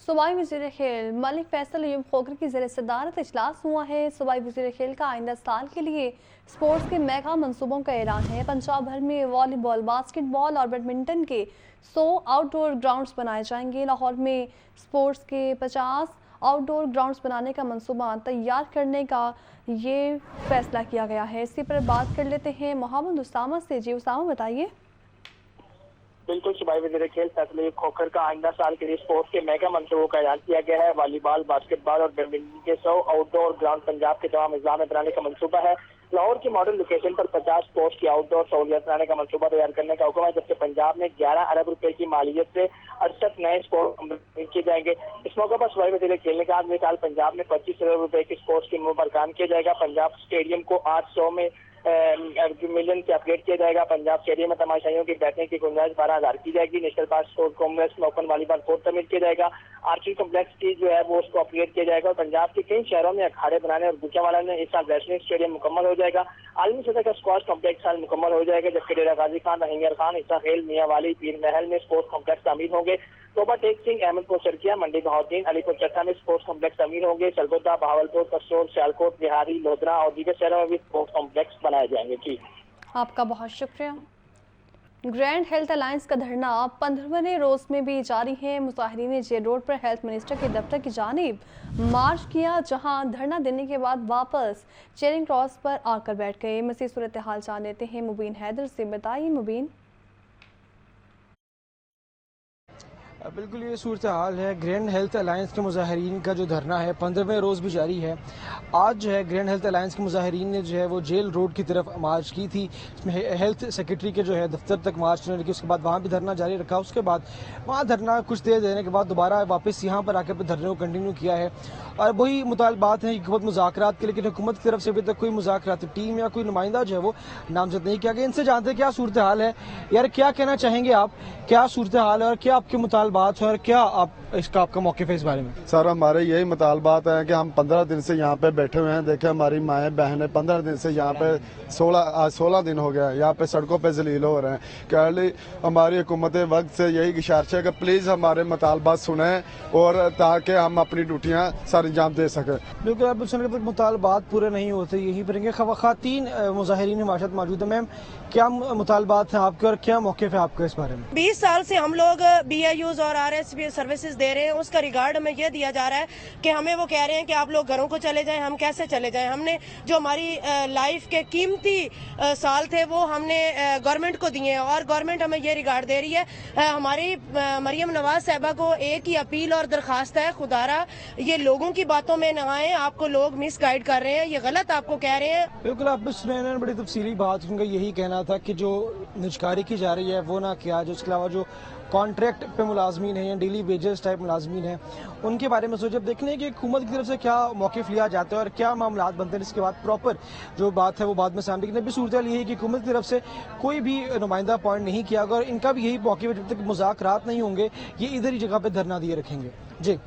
सूबाई वज़ीर खेल मलिक फैसल अयूब खोखर की ज़ेर सदारत इजलास हुआ है। सूबाई वज़ीर खेल का आइंदा साल के लिए स्पोर्ट्स के मेगा मनसूबों का ऐलान है। पंजाब भर में वॉलीबॉल, बास्केटबॉल और बैडमिंटन के 100 आउटडोर ग्राउंड्स बनाए जाएंगे। लाहौर में स्पोर्ट्स के 50 आउटडोर ग्राउंड्स बनाने का मनसूबा तैयार करने का ये फैसला किया गया है। इसी पर बात कर लेते हैं मोहम्मद उसामा से। जी उसामा, बताइए। बिल्कुल, सूबाई वज़ीर खेल फैसल अयूब खोखर का आइंदा साल के लिए स्पोर्ट्स के मेगा मंसूबों का ऐलान किया गया है। वॉलीबॉल, बास्केटबॉल और बैडमिंटन के 100 आउटडोर ग्राउंड पंजाब के तमाम अजला में बनाने का मंसूबा है। लाहौर की मॉडल लोकेशन पर 50 स्पोर्ट्स की आउटडोर सहूलियत बनाने का मंसूबा तैयार करने का हुक्म है, जबकि पंजाब में 11 अरब रुपए की मालियत से 68 नए स्पोर्ट्स किए जाएंगे। इस मौके पर सूबाई वज़ीर खेल ने कहा कि साल पंजाब में 25 अरब रुपए की स्पोर्ट्स की मुहर पर काम किया जाएगा। पंजाब स्टेडियम को 800 में मिलियन से अपग्रेड किया जाएगा। पंजाब स्टेडियम में तमाशाइयों की बैठने की गुंजाइश 12,000 की जाएगी। नेशनल पार्क स्पोर्ट्स कॉम्प्लेक्स में ओपन वॉलीबॉल कोर्ट तमीर किया जाएगा। आर्चरी कॉम्प्लेक्स की जो है वो उसको अपग्रेड किया जाएगा और पंजाब के कई शहरों में अखाड़े बनाने और गुजरावाला में इस साल रेसलिंग स्टेडियम मुकम्मल हो जाएगा। आलमी सतह का स्क्वाश कॉम्प्लेक्स साल मुकम्मल हो जाएगा, जबकि डेरा गाजी खान, रहींगर खान, ईसा खेल, मियाँ वाली, पीर महल में स्पोर्ट्स कॉम्प्लेक्स तामीर होंगे। तोबा टेक सिंह, अहमदपुर सरकिया, मंडी बहाउद्दीन, अलीपुर चट्टा में स्पोर्ट्स कॉम्प्लेक्स तामीर होंगे। सरगोदा, बहावलपुर, कसोल, सियालकोट, बिहारी, लोधरा और दीगर शहरों में भी स्पोर्ट्स कॉम्प्लेक्स बनाए जाएंगे। जी, आपका बहुत शुक्रिया। ग्रैंड हेल्थ अलायंस का धरना 15वें रोज में भी जारी है। मुजाहिरीन ने जेल रोड पर हेल्थ मिनिस्टर के दफ्तर की जानिब मार्च किया, जहां धरना देने के बाद वापस चेरिंग क्रॉस पर आकर बैठ गए। मज़ीद सूरत हाल जान लेते हैं मुबीन हैदर से। बताइए मुबीन। बिल्कुल ये सूरत हाल है। ग्रैंड हेल्थ अलायंस के मुजाहिरीन का जो धरना है 15वें रोज़ भी जारी है। आज जो है ग्रैंड हेल्थ अलायंस के मुजाहिरीन ने जो है वो जेल रोड की तरफ मार्च की थी। इसमें हेल्थ सेक्रेटरी के जो है दफ्तर तक मार्च करने की, उसके बाद वहाँ भी धरना जारी रखा। उसके बाद वहाँ धरना कुछ देर देने के बाद दोबारा वापस यहाँ पर आकर धरने को कंटिन्यू किया है। और वही मुतालबात हैं कि बहुत मुज़ाकरात के, लेकिन हुकूमत की तरफ से अभी तक कोई मुज़ाकराती टीम या कोई नुमाइंदा जो है वो नामजद नहीं किया गया। इनसे जानते हैं क्या सूरत हाल है। यार क्या कहना चाहेंगे आप, क्या सूरत हाल है और क्या आपके मुतालबात हैं और क्या आप इसका आपका मौक़िफ़ है इस बारे में? सर हमारे यही मुतालबात हैं कि हम 15 दिन से यहाँ पे बैठे हुए हैं। देखें हमारी माएँ बहनें 15 दिन से यहाँ पे 16 दिन हो गया यहाँ पे सड़कों पे जलील हो रहे हैं। कहली हमारी हुकूमत वक्त से यही गुजारिश है कि प्लीज़ हमारे मुतालबात सुनें और ताकि हम अपनी ड्यूटियाँ सर अंजाम दे सकें। बिल्कुल, आप सुनने तक मुतालबात पूरे नहीं होते, यही पर ख़वातीन मुजाहिरीन हिमायत मौजूद है। मैम क्या मुतालबात हैं आपके और क्या मौक़िफ़ है आपका इस बारे में? 20 साल से हम लोग BIUs और RSP सर्विसेज दे रहे हैं। उसका रिगार्ड हमें यह दिया जा रहा है कि हमें वो कह रहे हैं कि आप लोग घरों को चले जाएं। हम कैसे चले जाएं? हमने जो हमारी लाइफ के कीमती साल थे वो हमने गवर्नमेंट को दिए हैं और गवर्नमेंट हमें ये रिगार्ड दे रही है। हमारी मरियम नवाज साहबा को एक ही अपील और दरखास्त है, खुदारा ये लोगों की बातों में न आए। आपको लोग मिस गाइड कर रहे हैं, ये गलत आपको कह रहे हैं। बिल्कुल, आप सुनने बड़ी तफसीली बात, उनका यही कहना था कि जो निजकारी की जा रही है वो ना किया। जो इसके अलावा जो कॉन्ट्रैक्ट पे मुलाजमीन हैं या डेली वेजेस टाइप मुलाजमीन हैं उनके बारे में सोचे। अब देखने हैं कि हुकूमत की तरफ से क्या मौक़िफ़ लिया जाता है और क्या मामला बनते हैं। इसके बाद प्रॉपर जो बात है वो बाद में सामने। लेकिन अभी सूरत हाल यही है कि हुकूमत की तरफ से कोई भी नुमाइंदा अपॉइंट नहीं किया गया और इनका भी यही मौक़िफ़ है, जब तक मुज़ाकरात नहीं होंगे ये इधर ही जगह पर धरना दिए रखेंगे। जी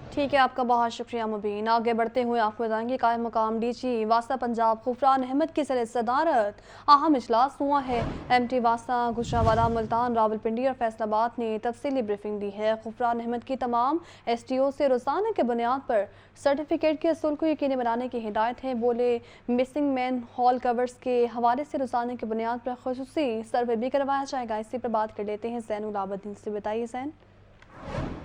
ठीक है, आपका बहुत शुक्रिया मुबीन। आगे बढ़ते हुए आपको बताएंगे कायम मकाम DG वासा पंजाब गुफरान अहमद की सर सदारत अहम इजलास हुआ है। MT वासा, गुजरावाला, मुल्तान, रावलपिंडी और फैसलाबाद ने तफसीली ब्रीफिंग दी है। गुफरान अहमद की तमाम STO से रोजाना के बुनियाद पर सर्टिफिकेट के असूल को यकीनी बनाने की हिदायत है। बोले मिसिंग मैन हॉल कवर्स के हवाले से रोजाना के बुनियाद पर खुसूसी सर्वे भी करवाया जाएगा। इसी पर बात कर लेते हैं ज़ैनुल आबदीन से। बताइए ज़ैन।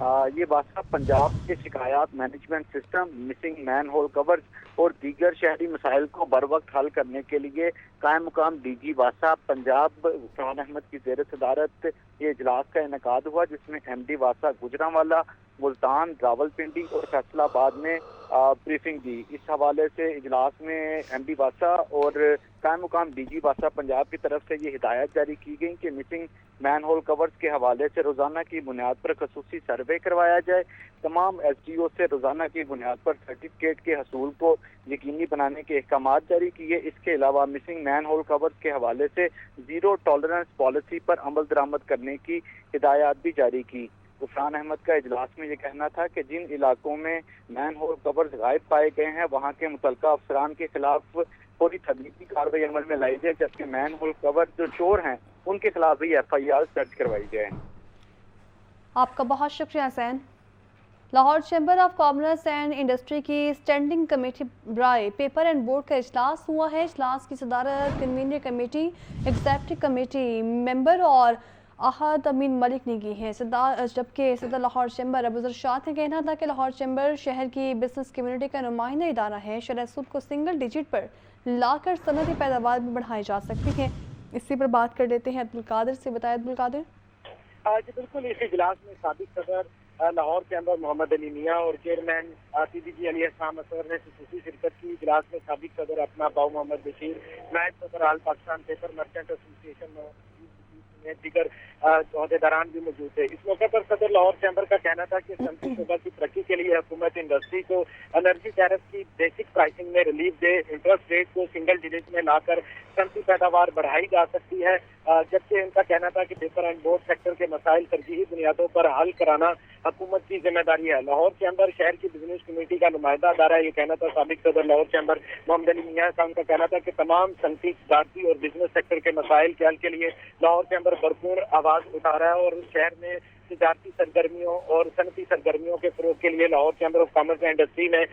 ये वासा पंजाब के शिकायत management system, missing manhole covers और दीगर शहरी मसाइल को बर वक्त हल करने के लिए कायम मुकाम DG वासा पंजाब गुफरान अहमद की ज़ेर सदारत ये इजलास का इनेकाद हुआ, जिसमें MD वासा गुजरांवाला, मुल्तान, रावलपिंडी और फैसलाबाद ने ब्रीफिंग दी। इस हवाले से इजलास में MD वासा और कायम मुकाम DG वासा पंजाब की तरफ से ये हिदायत जारी की गई कि मिसिंग मैन होल कवर्स के हवाले से रोजाना की बुनियाद पर खसूसी सर्वे करवाया जाए। तमाम SDO से रोजाना की बुनियाद पर सर्टिफिकेट के हसूल को यकीनी बनाने के अहकाम जारी किए। इसके अलावा मिसिंग मैन होल कवर्स के हवाले से जीरो टॉलरेंस पॉलिसी पर अमल दरामद करने की हिदायत भी जारी की। गुफरान अहमद का इजलास में ये कहना था कि जिन इलाकों में मैन होल कवर्स गायब पाए गए हैं वहाँ के मुतलका अफसरान के खिलाफ पूरी तदबीरी कार्रवाई अमल में लाई जाए, जबकि मैन होल कवर जो चोर हैं उनके खिलाफ भी FIR दर्ज करवाई जाए। आपका बहुत शुक्रिया Zain. Lahore chamber of commerce and industry की स्टैंडिंग कमेटी ब्राय पेपर एंड बोर्ड का इजलास हुआ है। इजलास की सदारत convener committee, executive committee member और अहद अमीन मलिक ने की है। जबकि सदर लाहौर चैम्बर अबूजर शाह का कहना था कि लाहौर चैम्बर शहर की बिजनेस कम्युनिटी का नुमाइंदा इदारा है। शरह सूद को सिंगल डिजिट पर लाकर सनती पैदावार भी बढ़ाई जा सकती है। इसी पर बात कर लेते हैं अब्दुल कादिर से। बताया अब्दुल कादिर। जी बिल्कुल, इस इजलास में साबिक सदर लाहौर चैम्बर मोहम्मद अली मियाँ और चेयरमैन CDG अली अहसान असगर ने खुसूसी शिरकत की। इजलास में साबिक सदर अपना बाऊ मोहम्मद बशीर, नायब सदर आल पाकिस्तान पेपर मर्चेंट एसोसिएशन में दीगर अहदेदारान भी मौजूद थे। इस मौके पर सदर लाहौर चैम्बर का कहना था कि सनती शोबा की तरक्की के लिए हुकूमत इंडस्ट्री को एनर्जी टैरिफ की बेसिक प्राइसिंग में रिलीफ दे, इंटरेस्ट रेट को सिंगल डिजिट में लाकर सनती पैदावार बढ़ाई जा सकती है। जबकि उनका कहना था कि पेपर एंड बोर्ड सेक्टर के मसाइल तरजीही बुनियादों पर हल कराना हुकूमत की जिम्मेदारी है। लाहौर चैम्बर शहर की बिजनेस कमेटी का नुमाइंदा अदारा है, ये कहना था साबिक सदर लाहौर चैम्बर मोहम्मद अली मियाँ का। उनका कहना था कि तमाम सनती, तजारती और बिजनेस सेक्टर के मसाइल के हल के लिए लाहौर चैम्बर भरपूर आवाज उठा रहा है और शहर में तजारती सरगर्मियों और सनती सरगर्मियों के फरोग के लिए Lahore chamber of commerce and industry में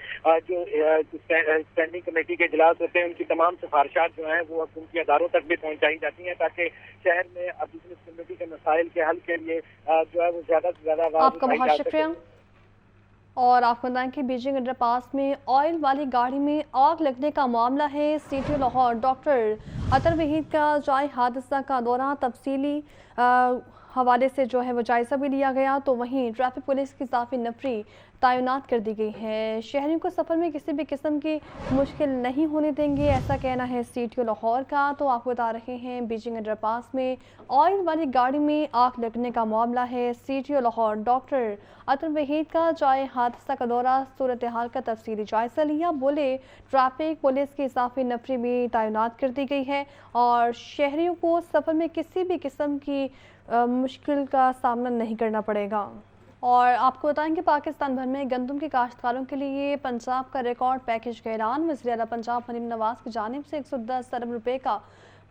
जो स्टैंडिंग कमेटी के इजलास होते हैं, उनकी तमाम सिफारिशात जो हैं वो हुकूमती अदारों तक भी पहुंचाई जाती हैं ताकि शहर में बिजनेस कम्युनिटी के मसाइल के हल के लिए जो है वो ज़्यादा से ज़्यादा आवाज़ आपका उठाई बहुत जा शुक्रिया। सके। और आपको बताएं कि बीजिंग अंडरपास में ऑयल वाली गाड़ी में आग लगने का मामला है। CTO लाहौर डॉक्टर अतर वहीद का जाए हादसा का दौरान तफसीली हवाले से जो है वो जायज़ा भी लिया गया। तो वहीं ट्रैफिक पुलिस की इजाफी नफरी तैनात कर दी गई है। शहरियों को सफ़र में किसी भी किस्म की मुश्किल नहीं होने देंगे, ऐसा कहना है CTO लाहौर का। तो आपको बता रहे हैं बीजिंग अंडरपास में ऑयल वाली गाड़ी में आग लगने का मामला है। CTO लाहौर डॉक्टर अतर वहीद का जाए हादसा का दौरा, सूरत हाल का तफसीली जायज़ा लिया। बोले ट्रैफिक पुलिस की इजाफी नफरी भी तैनात कर दी गई है और शहरियों को सफ़र में किसी भी किस्म की मुश्किल का सामना नहीं करना पड़ेगा। और आपको बताएं कि पाकिस्तान भर में गंदम के काश्तकारों के लिए पंजाब का रिकॉर्ड पैकेज का ऐलान। वज़ीर आला पंजाब मरीम नवाज की जानिब से 110 अरब रुपए का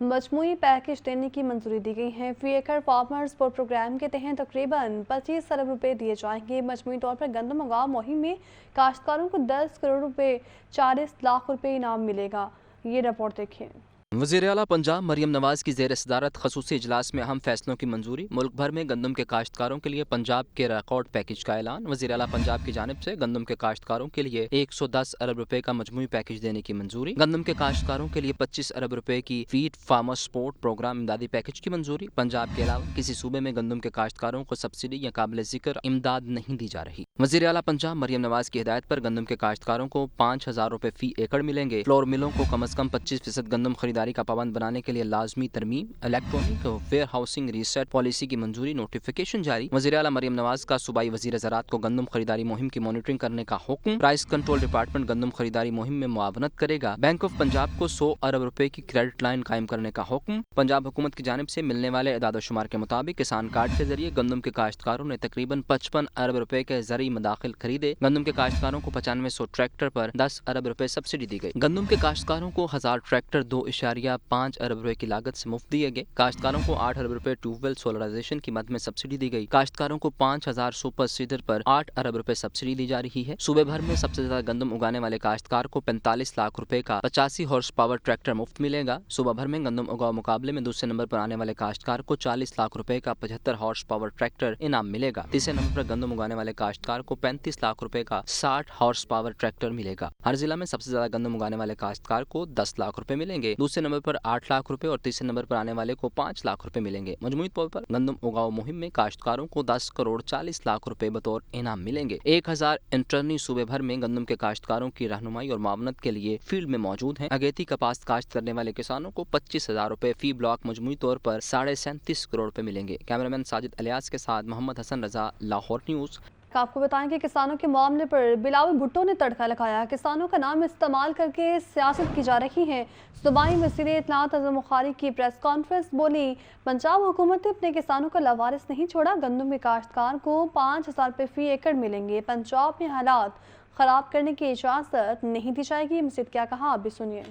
मजमूई पैकेज देने की मंजूरी दी गई है। फी एकड़ फार्मर सपोर्ट प्रोग्राम के तहत तकरीबन 25 अरब रुपए दिए जाएंगे। मजमूई तौर पर गंदम उगाव मुहिम में काश्तकारों को 10 करोड़ रुपए 40 लाख रुपए इनाम मिलेगा। ये रिपोर्ट देखिए। वज़ीर आला पंजाब मरीम नवाज की ज़ेर सदारत खसूसी इजलास में अहम फैसलों की मंजूरी। मुल्क भर में गंदम के काश्तकारों के लिए पंजाब के रिकॉर्ड पैकेज का ऐलान। वज़ीर आला पंजाब की जानिब से गंदम के काश्तकारों के लिए 110 अरब रुपए का मजमूई पैकेज देने की मंजूरी। गंदम के काश्तकारों के लिए 25 अरब रुपए की फीड फार्मर सपोर्ट प्रोग्राम इमदादी पैकेज की मंजूरी। पंजाब के अलावा किसी सूबे में गंदम के काश्तकारों को सब्सिडी या काबिल जिक्र इमदाद नहीं दी जा रही। वज़ीर आला पंजाब मरीम नवाज की हिदायत पर गंदम के काश्तकारों को 5000 रुपए फी एकड़ मिलेंगे। फ्लोर मिलों को कम अज कम 25% गंदम खरीदारी का पाबंद बनाने के लिए लाजमी तरमीम। Electronic warehousing receipt policy की मंजूरी, नोटिफिकेशन जारी। वज़ीर आला मरीम नवाज का सूबाई वज़ीर ज़राअत को गंदम खरीदारी मुहिम की मॉनिटरिंग करने का हुक्म। प्राइस कंट्रोल डिपार्टमेंट गंदम खरीदारी मुहिम में मुआवनत करेगा। बैंक ऑफ पंजाब को 100 अरब रुपए की क्रेडिट लाइन कायम करने का हुक्म। पंजाब हुकूमत की जानिब से मिलने वाले इदाद शुमार के मुताबिक किसान कार्ड के जरिए गंदम के काश्तकारों ने तकरीबन 55 अरब रुपए के ज़रिए मदाखिल खरीदे। गंदम के काश्तकारों को 9500 ट्रैक्टर पर 10 अरब रुपए सब्सिडी दी गई। गंदम के काश्तकारों को 1000 ट्रैक्टर 2.5 अरब रुपए की लागत से मुफ्त दिए गए। काश्तकारों को 8 अरब रुपए ट्यूबवेल सोलराइजेशन की मद में सब्सिडी दी गई। काश्तकारों को 5000 सुपर सीडर पर 8 अरब रुपए सब्सिडी दी जा रही है। सूबे भर में सबसे ज्यादा गंदम उगाने वाले काश्तकार को 45 लाख रुपए का 85 हॉर्स पावर ट्रैक्टर मुफ्त मिलेगा। सूबा भर में गंदम उगाव मुकाबले में दूसरे नंबर पर आने वाले काश्तकार को 40 लाख रुपए का 75 हॉर्स पावर ट्रैक्टर इनाम मिलेगा। तीसरे नंबर पर गंदम उगाने वाले काश्तकार को 35 लाख रुपए का 60 हॉर्स पावर ट्रैक्टर मिलेगा। हर जिला में सबसे ज्यादा गंदम उगाने वाले काश्तकार को 10 लाख रुपए मिलेंगे। दूसरे नंबर पर 8 लाख रुपए और तीसरे नंबर पर आने वाले को 5 लाख रुपए मिलेंगे। मजमूई तौर पर गंदम उगाव मुहिम में काश्तकारों को 10 करोड़ 40 लाख रुपए बतौर इनाम मिलेंगे। 1000 इंटर्नी सूबे भर में गंदम के काश्तकारों की रहनुमाई और मावनत के लिए फील्ड में मौजूद हैं। अगेती कपास काश्त करने वाले किसानों को 25,000 रुपए फी ब्लॉक मजमूई तौर पर 37.5 करोड़ रुपए मिलेंगे। कैमरामैन साजिद अलियास के साथ मोहम्मद हसन रजा, लाहौर न्यूज़। आपको बताएं कि किसानों के मामले पर बिलावल भुट्टो ने तड़का लगाया। किसानों का नाम इस्तेमाल करके सियासत की जा रही है। सूबाई वज़ीर इत्तलात अज़म बुखारी की प्रेस कॉन्फ्रेंस बोली, पंजाब हुकूमत ने अपने किसानों को लावारिस नहीं छोड़ा। गंदम के काश्तकार को 5000 रुपये फी एकड़ मिलेंगे। पंजाब में हालात ख़राब करने की इजाज़त नहीं दी जाएगी। मज़ीद क्या कहा आप भी सुनिए।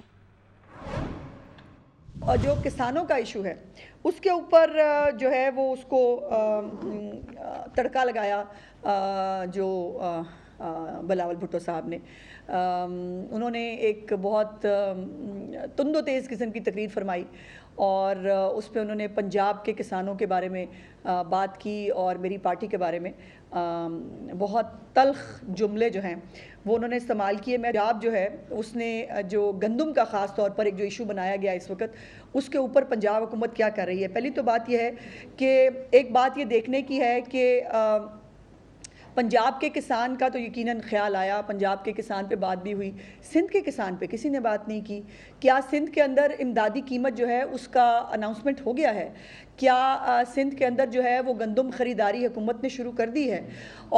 جو کسانوں کا ایشو ہے اس کے اوپر جو ہے وہ اس کو تڑکا لگایا جو بلاول بھٹو صاحب نے. انہوں نے ایک بہت تند و تیز قسم کی تقریر فرمائی اور اس پہ انہوں نے پنجاب کے کسانوں کے بارے میں بات کی اور میری پارٹی کے بارے میں بہت تلخ جملے جو ہیں وہ انہوں نے استعمال کیے. پنجاب جو ہے اس نے جو گندم کا خاص طور پر ایک جو ایشو بنایا گیا اس وقت, اس کے اوپر پنجاب حکومت کیا کر رہی ہے. پہلی تو بات یہ ہے کہ ایک بات یہ دیکھنے کی ہے کہ پنجاب کے کسان کا تو یقیناً خیال آیا, پنجاب کے کسان پہ بات بھی ہوئی, سندھ کے کسان پہ کسی نے بات نہیں کی. کیا سندھ کے اندر امدادی قیمت جو ہے اس کا اناؤنسمنٹ ہو گیا ہے؟ کیا سندھ کے اندر جو ہے وہ گندم خریداری حکومت نے شروع کر دی ہے؟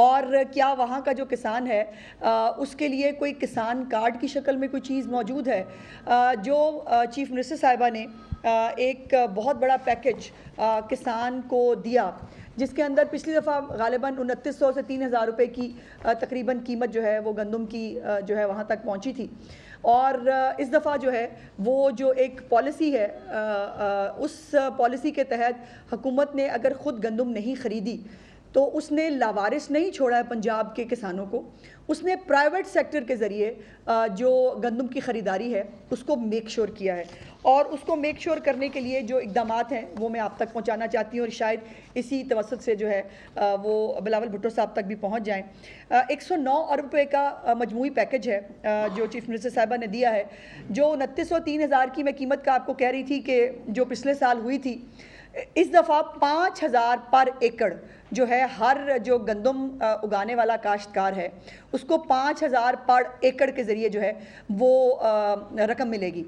اور کیا وہاں کا جو کسان ہے اس کے لیے کوئی کسان کارڈ کی شکل میں کوئی چیز موجود ہے؟ جو چیف منسٹر صاحبہ نے ایک بہت بڑا پیکج کسان کو دیا جس کے اندر پچھلی دفعہ غالباً 2900 سے 3000 روپے کی تقریباً قیمت جو ہے وہ گندم کی جو ہے وہاں تک پہنچی تھی. اور اس دفعہ جو ہے وہ جو ایک پالیسی ہے اس پالیسی کے تحت حکومت نے اگر خود گندم نہیں خریدی تو اس نے لاوارث نہیں چھوڑا ہے پنجاب کے کسانوں کو, اس نے پرائیویٹ سیکٹر کے ذریعے جو گندم کی خریداری ہے اس کو میک شور کیا ہے. اور اس کو میک شور کرنے کے لیے جو اقدامات ہیں وہ میں آپ تک پہنچانا چاہتی ہوں اور شاید اسی توسط سے جو ہے وہ بلاول بھٹو صاحب تک بھی پہنچ جائیں. 109 ارب روپے کا مجموعی پیکج ہے جو چیف منسٹر صاحبہ نے دیا ہے. جو 2900 3000 کی میں قیمت کا آپ کو کہہ رہی تھی کہ جو پچھلے سال ہوئی تھی, اس دفعہ 5000 پر ایکڑ جو ہے ہر جو گندم اگانے والا کاشتکار ہے اس کو 5000 پر ایکڑ کے ذریعے جو ہے وہ رقم ملے گی.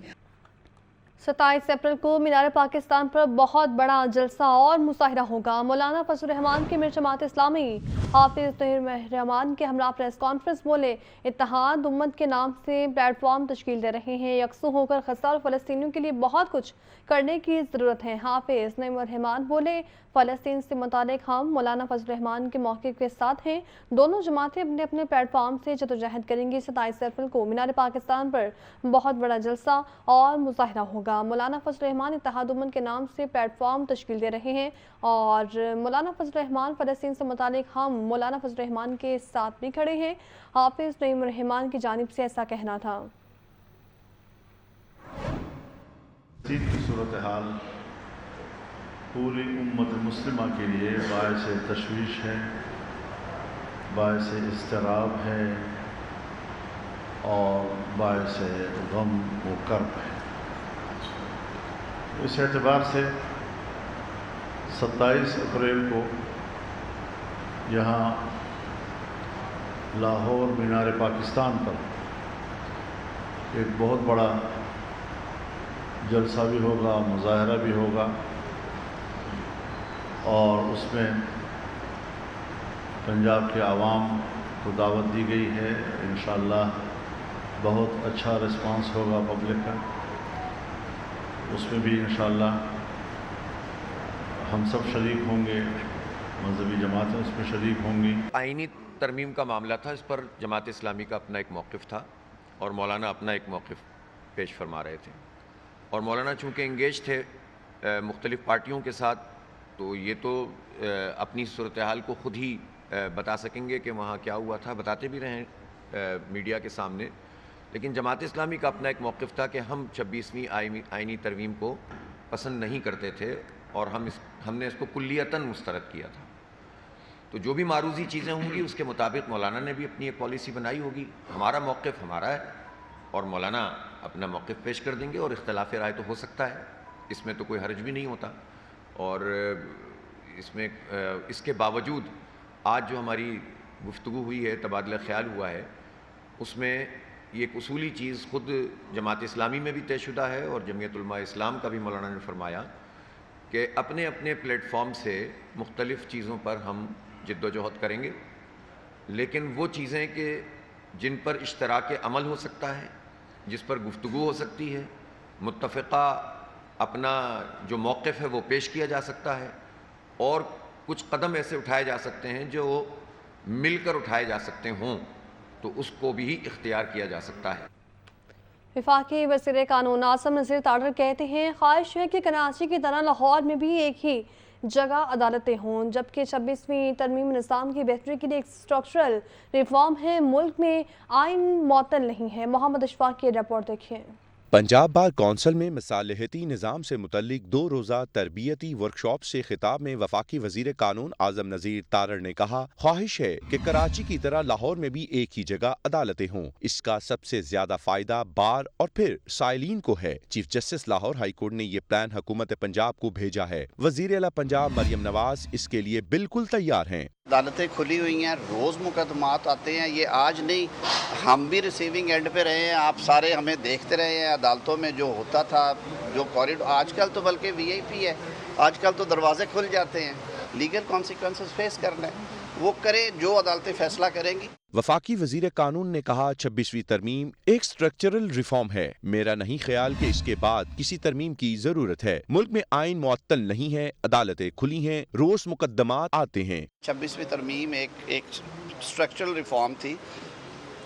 27 اپریل کو مینار پاکستان پر بہت بڑا جلسہ اور مظاہرہ ہوگا. مولانا فضل الرحمان کے امیر جماعت اسلامی حافظ طاہر الرحمان کے ہمراہ پریس کانفرنس بولے, اتحاد امت کے نام سے پلیٹ فارم تشکیل دے رہے ہیں, یکسو ہو کر خستہ فلسطینیوں کے لیے بہت کچھ کرنے کی ضرورت ہے. حافظ نعیم الرحمان بولے, فلسطین سے متعلق ہم مولانا فضل الرحمان کے موقف کے ساتھ ہیں. دونوں جماعتیں اپنے اپنے پلیٹ فارم سے جدوجہد کریں گی. 27 اپریل کو مینار پاکستان پر بہت بڑا جلسہ اور مظاہرہ ہوگا. مولانا فضل الرحمان اتحاد امت کے نام سے پلیٹ فارم تشکیل دے رہے ہیں اور مولانا فضل الرحمان فلسطین سے متعلق ہم مولانا فضل الرحمان کے ساتھ بھی کھڑے ہیں. حافظ نعیم الرحمان کی جانب سے ایسا کہنا تھا. فلسطین کی صورتحال پوری امت مسلمہ کے لیے باعث تشویش ہے, باعث اضطراب ہے اور باعث غم و کرب ہے. اس اعتبار سے 27 اپریل کو یہاں لاہور مینار پاکستان پر ایک بہت بڑا جلسہ بھی ہوگا, مظاہرہ بھی ہوگا اور اس میں پنجاب کے عوام کو دعوت دی گئی ہے. انشاءاللہ بہت اچھا رسپانس ہوگا پبلک کا. اس میں بھی انشاءاللہ ہم سب شریک ہوں گے, مذہبی جماعتیں اس میں شریک ہوں گی. آئینی ترمیم کا معاملہ تھا, اس پر جماعت اسلامی کا اپنا ایک موقف تھا اور مولانا اپنا ایک موقف پیش فرما رہے تھے. اور مولانا چونکہ انگیج تھے مختلف پارٹیوں کے ساتھ, تو یہ تو اپنی صورتحال کو خود ہی بتا سکیں گے کہ وہاں کیا ہوا تھا, بتاتے بھی رہے میڈیا کے سامنے. لیکن جماعت اسلامی کا اپنا ایک موقف تھا کہ ہم 26ویں آئینی ترمیم کو پسند نہیں کرتے تھے اور ہم نے اس کو کلیتاً مسترد کیا تھا. تو جو بھی معروضی چیزیں ہوں گی اس کے مطابق مولانا نے بھی اپنی ایک پالیسی بنائی ہوگی. ہمارا موقف ہمارا ہے اور مولانا اپنا موقف پیش کر دیں گے, اور اختلاف رائے تو ہو سکتا ہے, اس میں تو کوئی حرج بھی نہیں ہوتا. اور اس کے باوجود آج جو ہماری گفتگو ہوئی ہے, تبادلہ خیال ہوا ہے, اس میں یہ ایک اصولی چیز خود جماعت اسلامی میں بھی طے شدہ ہے اور جمعیت علماء اسلام کا بھی مولانا نے فرمایا کہ اپنے اپنے پلیٹ فارم سے مختلف چیزوں پر ہم جد و جہد کریں گے, لیکن وہ چیزیں کہ جن پر اشتراک عمل ہو سکتا ہے, جس پر گفتگو ہو سکتی ہے, متفقہ اپنا جو موقف ہے وہ پیش کیا جا سکتا ہے, اور کچھ قدم ایسے اٹھائے جا سکتے ہیں جو مل کر اٹھائے جا سکتے ہوں, تو اس کو بھی اختیار کیا جا سکتا ہے. वफाकी वज़ीर कानून आज़म नज़ीर तारड़ कहते हैं ख्वाहिश है कि कराची की तरह लाहौर में भी एक ही जगह अदालतें हों, जबकि 26वीं तरमीम निज़ाम की बेहतरी के लिए एक स्ट्रक्चरल रिफॉर्म है। मुल्क में आइन मुअत्तल नहीं है। मोहम्मद अशफाक की रिपोर्ट देखिए। पंजाब बार कौंसिल में मसालहती निज़ाम से मुतल्लिक 2 रोज़ा तरबियती वर्कशॉप से खिताब में वफाकी वज़ीर कानून आज़म नज़ीर तारड़ ने कहा, ख्वाहिश है कि कराची की तरह लाहौर में भी एक ही जगह अदालतें हों। इसका सबसे ज्यादा फायदा बार और फिर साइलिन को है। Chief justice Lahore high court ने ये प्लान हुकूमत पंजाब को भेजा है। वज़ीर आला पंजाब मरियम नवाज इसके लिए बिल्कुल तैयार हैं। अदालतें खुली हुई हैं, रोज़ मुकदमात आते हैं। ये आज नहीं, हम भी रिसीविंग एंड पे रहे हैं, आप सारे हमें देखते रहे हैं अदालतों में जो होता था, जो कॉरिडोर। आजकल तो बल्कि वीआईपी है, आजकल तो दरवाजे खुल जाते हैं। लीगल कॉन्सिक्वेंसेस फेस करना है, वो करे जो अदालतें फैसला करेंगी। वफाकी वजीर कानून ने कहा, 26वीं तरमीम एक स्ट्रक्चरल रिफॉर्म है। मेरा नहीं ख्याल कि इसके बाद किसी तरमीम की जरूरत है। मुल्क में आइन मुअत्तल नहीं है, अदालतें खुली हैं, रोज मुकदमात आते हैं। 26वीं तरमीम एक स्ट्रक्चरल रिफॉर्म थी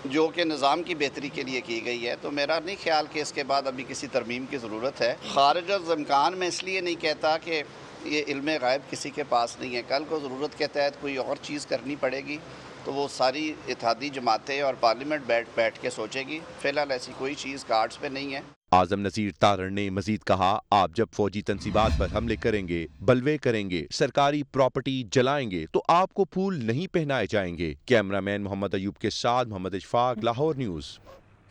जो कि निज़ाम की बेहतरी के लिए की गई है, तो मेरा नहीं ख्याल कि इसके बाद अभी किसी तरमीम की ज़रूरत है। खारिज इम्कान में इसलिए नहीं कहता कि ये इल्म गायब किसी के पास नहीं है। कल को ज़रूरत के तहत कोई और चीज़ करनी पड़ेगी तो वो सारी इत्तेहादी जमातें और पार्लियामेंट बैठ के सोचेगी। फ़िलहाल ऐसी कोई चीज़ कार्ड्स पे नहीं है। आज़म नज़ीर तारड़ ने मजीद कहा, आप जब फौजी तंसीबात पर हमले करेंगे, बलवे करेंगे, सरकारी प्रॉपर्टी जलाएंगे तो आपको फूल नहीं पहनाए जाएंगे। कैमरामैन मोहम्मद अयूब के साथ मोहम्मद इशफाक, लाहौर न्यूज़।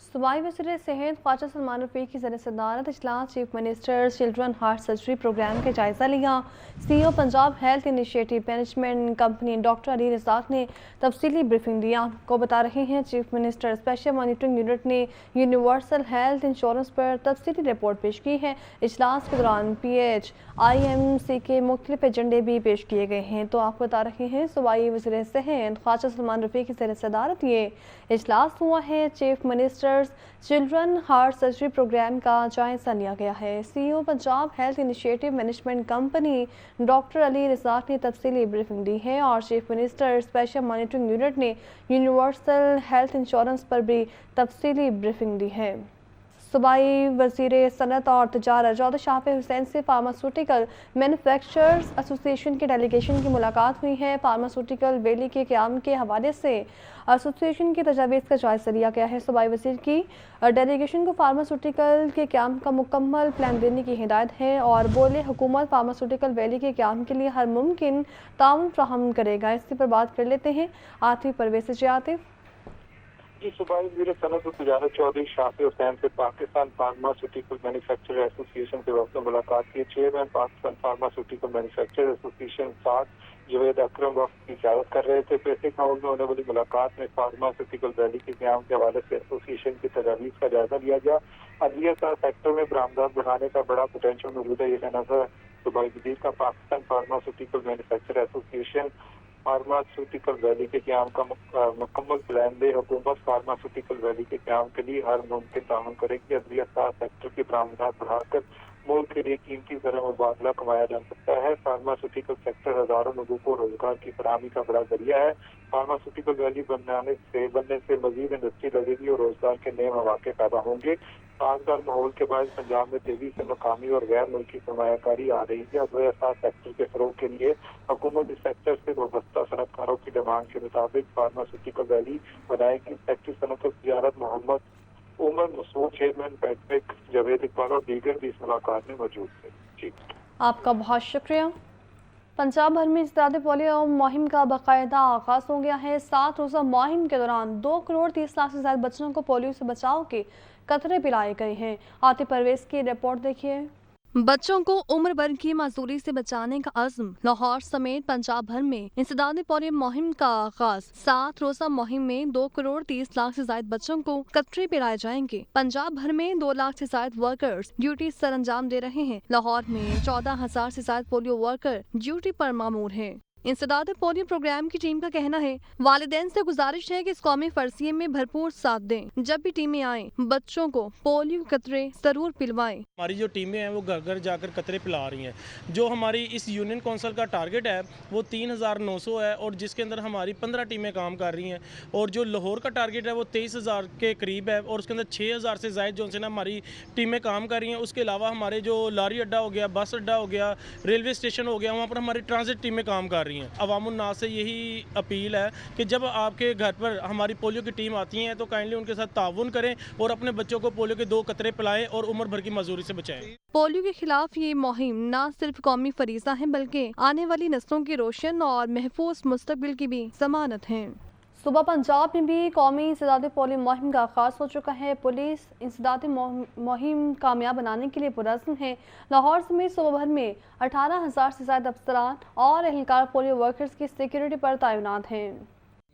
सूबाई वज़ीर सेहत ख्वाजा सलमान रफ़ीक की ज़रिए सदारत इजलास chief minister children heart surgery programme का जायज़ा लिया। CEO Punjab health initiative management company doctor Ali Razzaq ने तफसीली ब्रीफिंग दी। आपको बता रहे हैं chief minister special monitoring unit ने यूनिवर्सल हेल्थ इंश्योरेंस पर तफसीली रिपोर्ट पेश की है। इजलास के दौरान PHIMC के मुख्तलिफ एजेंडे भी पेश किए गए हैं। तो आपको बता रहे हैं सूबाई वज़ीर सेहत ख्वाजा सलमान रफ़ीक की ज़रिए सदारत ये इजलास हुआ है। Chief minister children heart surgery programme का जायजा लिया गया है। CEO Punjab health initiative management company doctor Ali Razzaq ने तफसीली ब्रीफिंग दी है और chief minister special monitoring unit ने यूनिवर्सल हेल्थ इंश्योरेंस पर भी तफसीली ब्रीफिंग दी है। सूबाई वज़ीर सनत और तजारत चौधरी शाह हुसैन से फार्मास्यूटिकल मैन्युफैक्चरर्स एसोसिएशन के डेलीगेशन की मुलाकात हुई है। फार्मास्यूटिकल वैली के क़याम के हवाले से एसोसिएशन की तजावीज़ का जायज़ा लिया गया है। सूबाई वज़ीर की डेलीगेशन को फार्मास्यूटिकल के क़याम का मुकम्मल प्लान देने की हिदायत है और बोले हुकूमत फार्मास्यूटिकल वैली के क़याम के लिए हर मुमकिन ताउन फ्राहम करेगा। इसी पर बात कर लेते हैं आतिफ परवेज़ से। आतिफ जी, सूबाई वज़ीर सनत और तजारत चौधरी शाह हुसैन से पाकिस्तान फार्मास्यूटिकल मैन्युफैक्चरर एसोसिएशन के वक्त में मुलाकात की। Chairman Pakistan pharmaceutical manufacturer association साथ जवेद अकरम वक्त की इजाजत कर रहे थे। प्रेसिंग हाउस में होने वाली मुलाकात में फार्मास्यूटिकल वैली के क़याम के हवाले से एसोसिएशन की तजावीज़ का जायजा लिया गया। अदलिया सेक्टर में बरामदात बढ़ाने का बड़ा पोटेंशियल मौजूद है, ये कहना था सूबाई वज़ीर का। Pakistan pharmaceutical manufacturer association pharmaceutical valley के क़याम का मुकम्मल प्लान दे। हुकूमत फार्मास्यूटिकल वैली के क़याम के लिए हर मुमकिन ताउन करेगी। अदलिया सेक्टर की बरामदात बढ़ाकर मुल्क के लिए कीमती ज़र मुबादला कमाया जा सकता है। फार्मास्यूटिकल सेक्टर हज़ारों लोगों को रोजगार की फराहमी का बड़ा जरिया है। फार्मास्यूटिकल वैली बनने से मजीद इंडस्ट्री लगेगी और रोजगार के नए मौके पैदा होंगे। साजगार माहौल के बाद पंजाब में तेजी से मकामी और गैर मुल्की सरमायाकारी आ रही है। अदलिया सेक्टर के फरोग के लिए हुकूमत इस सेक्टर से वाबस्ता सनतकारों की डिमांड के मुताबिक फार्मास्यूटिकल वैली बनाएगी। सेक्टर सनत और तजारत मोहम्मद उमर मसूद, चेयरमैन पैट्रिक, जावेद इकबाल और दीगर भी इस मुलाकात में मौजूद थे। जी, आपका बहुत शुक्रिया। पंजाब भर में इंसदाद पोलियो मुहिम का बाकायदा आगाज़ हो गया है। 7 रोज़ा मुहिम के दौरान 2 करोड़ 30 लाख से ज़्यादा बच्चों को पोलियो से बचाव के कतरे पिलाए गए हैं। आतिफ परवेज़ की रिपोर्ट देखिए। बच्चों को उम्र भर की माजूरी से बचाने का अज़्म। लाहौर समेत पंजाब भर में इंसदाद पोलियो मुहिम का आगाज। 7 रोज़ा मुहिम में 2 करोड़ 30 लाख से ज्यादा बच्चों को कतरे पिलाए जाएंगे। पंजाब भर में 2 लाख से ज्यादा वर्कर्स ड्यूटी सर अंजाम दे रहे हैं। लाहौर में 14,000 से ज्यादा पोलियो वर्कर ड्यूटी पर मामूर हैं। इंसदाद पोलियो प्रोग्राम की टीम का कहना है, वालिदैन से गुजारिश है कि इस कौमी फरसिये में भरपूर साथ दें। जब भी टीमें आएं, बच्चों को पोलियो कतरे जरूर पिलवाएं। हमारी जो टीमें हैं वो घर घर जाकर कतरे पिला रही हैं। जो हमारी इस यूनियन काउंसिल का टारगेट है वो 3900 है और जिसके अंदर हमारी 15 टीमें काम कर रही हैं, और जो लाहौर का टारगेट है वो 23000 के करीब है और उसके अंदर 6000 से ज़ायद जो ना हमारी टीमें काम कर रही हैं। उसके अलावा हमारे जो लारी अड्डा हो गया, बस अड्डा हो गया, रेलवे स्टेशन हो गया, वहाँ पर हमारी ट्रांजिट टीमें काम कर रही हैं। अवामुन्नास से यही अपील है कि जब आपके घर पर हमारी पोलियो की टीम आती हैं तो काइंडली उनके साथ ताउन करें और अपने बच्चों को पोलियो के 2 कतरे पिलाएं और उम्र भर की मजदूरी से बचाएं। पोलियो के खिलाफ ये मुहिम न सिर्फ कौमी फरीज़ा है बल्कि आने वाली नस्लों की रोशन और महफूज मुस्तकबिल की भी ज़मानत है। सुबह पंजाब में भी कौमी इंसदादी पोलियो मुहिम का आगाज़ हो चुका है। पुलिस इंसदादी मुहिम कामयाब बनाने के लिए पुरज़्म है। लाहौर समेत सूबा भर में 18,000 से ज़्यादा अफसरान और एहलकार पोलियो वर्कर्स की सिक्योरिटी पर तैनात हैं।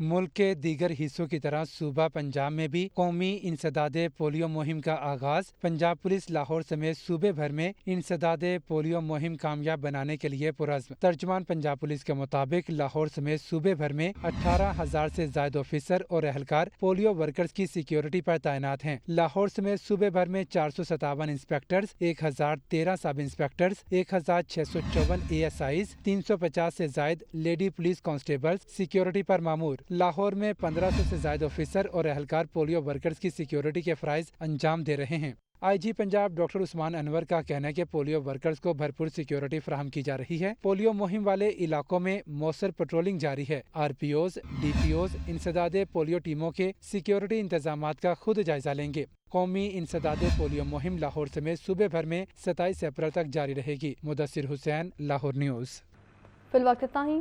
मुल्क के दीगर हिस्सों की तरह सूबा पंजाब में भी कौमी इंसदादे पोलियो मुहिम का आगाज पंजाब पुलिस लाहौर समेत सूबे भर में इंसदादे पोलियो मुहिम कामयाब बनाने के लिए पुरज़्म। तर्जुमान पंजाब पुलिस के मुताबिक लाहौर समेत सूबे भर में 18,000 से ज्यादा ऑफिसर और एहलकार पोलियो वर्कर्स की सिक्योरिटी पर तैनात हैं। लाहौर समेत सूबे भर में 457 इंस्पेक्टर्स, 1013 सब इंस्पेक्टर्स, 1654 ASIs, 350 से ज्यादा लेडी पुलिस कांस्टेबल्स सिक्योरिटी पर मामूर। लाहौर में 1500 से ज्यादा ऑफिसर और एहलकार पोलियो वर्कर्स की सिक्योरिटी के फराइज अंजाम दे रहे हैं। IG पंजाब डॉक्टर उस्मान अनवर का कहना है कि पोलियो वर्कर्स को भरपूर सिक्योरिटी फराहम की जा रही है। पोलियो मुहिम वाले इलाकों में मौसर पेट्रोलिंग जारी है। RPOs, DPOs इंसदादे पोलियो टीमों के सिक्योरिटी इंतजामात का खुद जायजा लेंगे। कौमी इंसदादे पोलियो मुहिम लाहौर समेत सूबे भर में 27 अप्रैल तक जारी रहेगी। मुदस्सिर हुसैन, लाहौर न्यूज़। फिलहाल इतना ही।